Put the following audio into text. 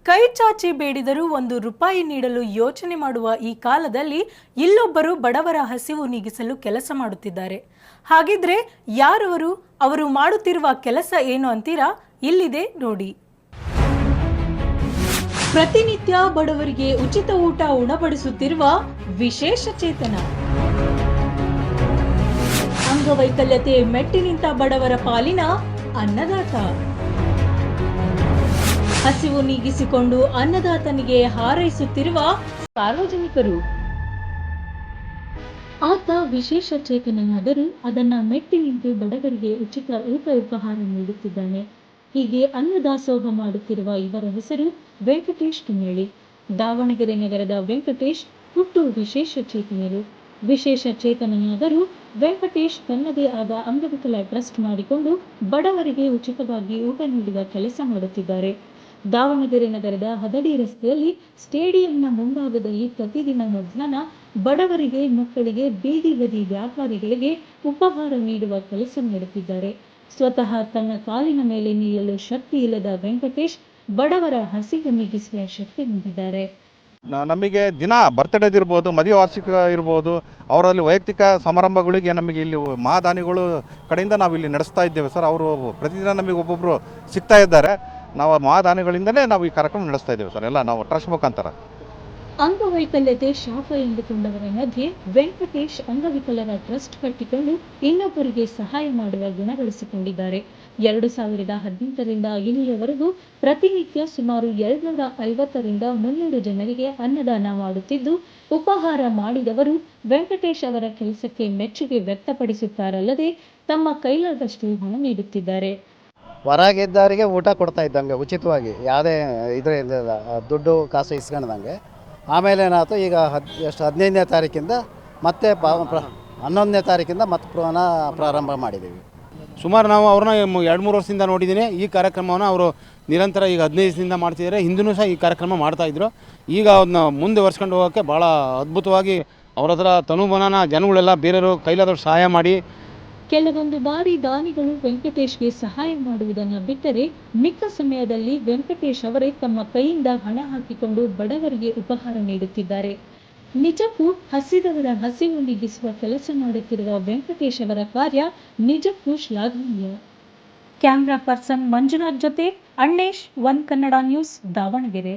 ಕೈ ಚಾಚಿ ಬೇಡಿದರೂ ₹1 ನೀಡಲು ಯೋಚನೆ ಮಾಡುವ ಈ ಕಾಲದಲ್ಲಿ ಇಲ್ಲೊಬ್ಬರು ಬಡವರ ಹಸಿವು ನೀಗಿಸಲು ಕೆಲಸ ಮಾಡುತ್ತಿದ್ದಾರೆ. ಹಾಗಿದ್ರೆ ಯಾರವರು, ಅವರು ಮಾಡುತ್ತಿರುವ ಕೆಲಸ ಏನು ಅಂತೀರಾ? ಇಲ್ಲಿದೆ ನೋಡಿ. ಪ್ರತಿನಿತ್ಯ ಬಡವರಿಗೆ ಉಚಿತ ಊಟ ಉಣಬಡಿಸುತ್ತಿರುವ ವಿಶೇಷ ಚೇತನ. ಅಂಗವೈಕಲ್ಯತೆ ಮೆಟ್ಟಿ ನಿಂತ ಬಡವರ ಪಾಲಿನ ಅನ್ನದಾತ. ಹಸಿವು ನೀಗಿಸಿಕೊಂಡು ಅನ್ನದಾತನಿಗೆ ಹಾರೈಸುತ್ತಿರುವ ಸಾರ್ವಜನಿಕರು. ಆತ ವಿಶೇಷ ಚೇತನನಾದರೂ ಅದನ್ನ ಮೆಟ್ಟಿ ನಿಂತು ಬಡವರಿಗೆ ಉಚಿತ ಊಟ ಉಪಹಾರ ನೀಡುತ್ತಿದ್ದಾನೆ. ಹೀಗೆ ಅನ್ನದಾಸೋಹ ಮಾಡುತ್ತಿರುವ ಇವರ ಹೆಸರು ವೆಂಕಟೇಶ್ ಕಿನ್ನಳ್ಳಿ. ದಾವಣಗೆರೆ ನಗರದ ವೆಂಕಟೇಶ್ ಹುಟ್ಟು ವಿಶೇಷ ಚೇತನರು. ವಿಶೇಷ ಚೇತನನಾದರೂ ವೆಂಕಟೇಶ್ ತನ್ನದೇ ಆದ ಅಂಗವಿಕಲ ಟ್ರಸ್ಟ್ ಮಾಡಿಕೊಂಡು ಬಡವರಿಗೆ ಉಚಿತವಾಗಿ ಊಟ ನೀಡುವ ಕೆಲಸ ಮಾಡುತ್ತಿದ್ದಾರೆ. ದಾವಣಗೆರೆ ನಗರದ ಹದಡಿ ರಸ್ತೆಯಲ್ಲಿ ಸ್ಟೇಡಿಯಂನ ಮುಂಭಾಗದಲ್ಲಿ ಪ್ರತಿದಿನ ಮಧ್ಯಾಹ್ನ ಬಡವರಿಗೆ, ಮಕ್ಕಳಿಗೆ, ಬೀದಿ ಬದಿ ವ್ಯಾಪಾರಿಗಳಿಗೆ ಉಪಹಾರ ನೀಡುವ ಕೆಲಸ ಮಾಡುತ್ತಿದ್ದಾರೆ. ಸ್ವತಃ ತನ್ನ ಕಾಲಿನ ಮೇಲೆ ನಿಲ್ಲಲು ಶಕ್ತಿ ಇಲ್ಲದ ವೆಂಕಟೇಶ್ ಬಡವರ ಹಸಿವು ನೀಗಿಸುವ ಶಕ್ತಿ ಹೊಂದಿದ್ದಾರೆ. ನಮಗೆ ದಿನ ಬರ್ತ್ಡೇದಿರ್ಬೋದು, ಮದುವೆ ವಾರ್ಷಿಕ ಇರ್ಬೋದು, ಅವರಲ್ಲಿ ವೈಯಕ್ತಿಕ ಸಮಾರಂಭಗಳಿಗೆ ನಮಗೆ ಇಲ್ಲಿ ಮಹಾದಾನಿಗಳು ಕಡೆಯಿಂದ ನಾವು ಇಲ್ಲಿ ನಡೆಸ್ತಾ ಇದ್ದೇವೆ ಸರ್. ಅವರು ಪ್ರತಿದಿನ ನಮಗೆ ಒಬ್ಬೊಬ್ಬರು ಸಿಗ್ತಾ ಇದ್ದಾರೆ. ನಾವು ಮಹಾದಾನಿಗಳಿಂದಲೇ ನಾವು ಈ ಕಾರ್ಯಕ್ರಮ ನಡೆಸ್ತಾ ಇದ್ದೇವೆ ಸರ್, ಎಲ್ಲ ನಾವು ಟ್ರಸ್ಟ್ ಮುಖಾಂತರ. ಅಂಗವೈಕಲ್ಯತೆ ಶಾಪ ಎಂದುಕೊಂಡವರ ಮಧ್ಯೆ ವೆಂಕಟೇಶ್ ಅಂಗವಿಕಲರ ಟ್ರಸ್ಟ್ ಕಟ್ಟಿಕೊಂಡು ಇನ್ನೊಬ್ಬರಿಗೆ ಸಹಾಯ ಮಾಡುವ ಗುಣ ಬೆಳೆಸಿಕೊಂಡಿದ್ದಾರೆ. 2018ರಿಂದ ಇಲ್ಲಿಯವರೆಗೂ ಪ್ರತಿನಿತ್ಯ ಸುಮಾರು 250ರಿಂದ 300 ಜನರಿಗೆ ಅನ್ನದಾನ ಮಾಡುತ್ತಿದ್ದು, ಉಪಹಾರ ಮಾಡಿದವರು ವೆಂಕಟೇಶ್ ಅವರ ಕೆಲಸಕ್ಕೆ ಮೆಚ್ಚುಗೆ ವ್ಯಕ್ತಪಡಿಸುತ್ತಾರಲ್ಲದೆ ತಮ್ಮ ಕೈಲಾದಷ್ಟು ಹಣ ನೀಡುತ್ತಿದ್ದಾರೆ. ಹೊರಗಿದ್ದವರಿಗೆ ಊಟ ಕೊಡ್ತಾ ಇದ್ದಂಗೆ ಉಚಿತವಾಗಿ, ಯಾವುದೇ ಇದರಿಂದ ದುಡ್ಡು ಕಾಸು ಇಸ್ಕೊಂಡಂಗೆ. ಆಮೇಲೆ ಏನಾಯ್ತು, ಈಗ 15ನೇ ತಾರೀಕಿಂದ ಮತ್ತೆ 11ನೇ ತಾರೀಕಿಂದ ಮತ್ತೆ ಪುನಃ ಪ್ರಾರಂಭ ಮಾಡಿದ್ದೀವಿ. ಸುಮಾರು ನಾವು ಅವ್ರನ್ನ 2-3 ವರ್ಷದಿಂದ ನೋಡಿದ್ದೀನಿ. ಈ ಕಾರ್ಯಕ್ರಮವನ್ನು ಅವರು ನಿರಂತರ ಈಗ 15 ದಿವಸದಿಂದ ಮಾಡ್ತಿದ್ದಾರೆ. ಹಿಂದೂ ಸಹ ಈ ಕಾರ್ಯಕ್ರಮ ಮಾಡ್ತಾಯಿದ್ರು. ಈಗ ಅದನ್ನ ಮುಂದೆ ವರ್ಷಕೊಂಡು ಹೋಗೋಕ್ಕೆ ಭಾಳ ಅದ್ಭುತವಾಗಿ ಅವ್ರ ಹತ್ರ ತನುಮನನ ಜನಗಳೆಲ್ಲ ಬೇರೆಯವರು ಕೈಲಾದವ್ರು ಸಹಾಯ ಮಾಡಿ. ಕೆಲವೊಂದು ಬಾರಿ ದಾನಿಗಳು ವೆಂಕಟೇಶ್ಗೆ ಸಹಾಯ ಮಾಡುವುದನ್ನು ಬಿಟ್ಟರೆ ಮಿಕ್ಕ ಸಮಯದಲ್ಲಿ ವೆಂಕಟೇಶ್ ಅವರೇ ತಮ್ಮ ಕೈಯಿಂದ ಹಣ ಹಾಕಿಕೊಂಡು ಬಡವರಿಗೆ ಉಪಹಾರ ನೀಡುತ್ತಿದ್ದಾರೆ. ನಿಜಕ್ಕೂ ಹಸಿದವರ ಹಸಿವು ನೀಗಿಸುವ ಕೆಲಸ ಮಾಡುತ್ತಿರುವ ವೆಂಕಟೇಶ್ ಅವರ ಕಾರ್ಯ ನಿಜಕ್ಕೂ ಶ್ಲಾಘನೀಯ. ಕ್ಯಾಮ್ರಾ ಪರ್ಸನ್ ಮಂಜುನಾಥ್ ಜೊತೆ ಅಣ್ಣೇಶ್, ಒನ್ ಕನ್ನಡ ನ್ಯೂಸ್, ದಾವಣಗೆರೆ.